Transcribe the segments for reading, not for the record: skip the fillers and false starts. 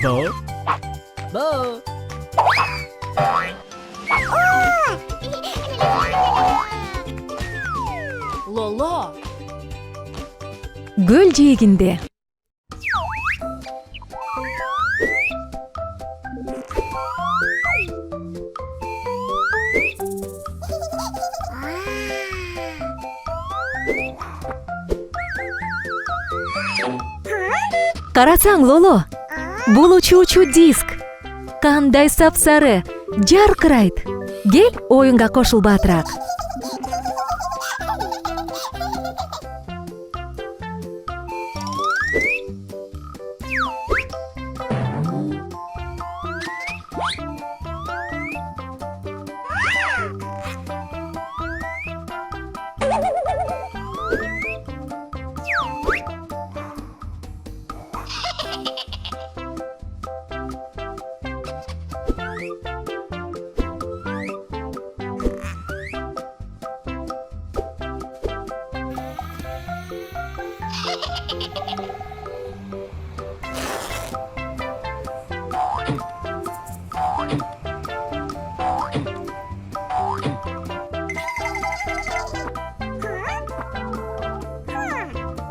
뭐? 뭐? Lolo. Гүл жиегинде. Карасаң, Лоло, бул учуучу диск. Кандай сапсары, жаркырайт. Кел, оюнга кошул батыраак.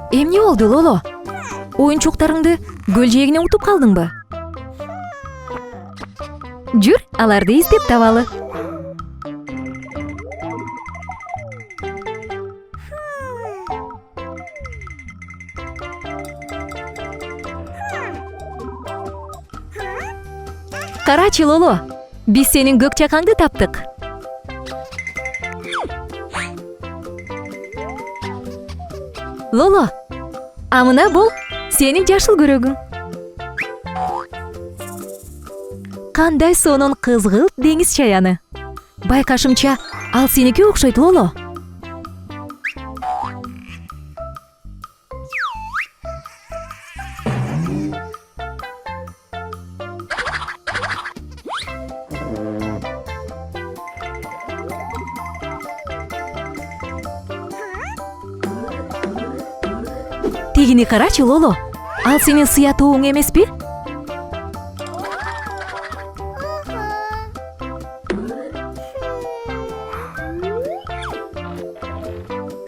Эмне болду, Лоло? Оюнчуктарыңды көл жээгине утуп калдыңбы? Жүр, аларды издеп табалы. Карачы, Лоло, биз сенин көк чакаңды таптык. Лоло, амына бол, сенин жашыл көрөгүң. Кандай сонун кызгылт деңиз чаяны. Байкашымча, ал сеники окшойт, Лоло. Тегини карачы, Лоло. Ал сенин сыятууң эмеспи?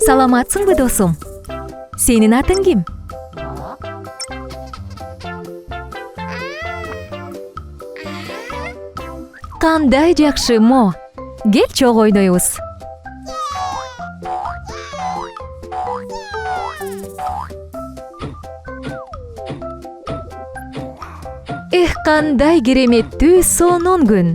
Саламатсыңбы, досум? Сенин атың ким? Кандай жакшы, Мо. Кел чогуу ойнойбуз. Кандай кереметтүү сонун күн.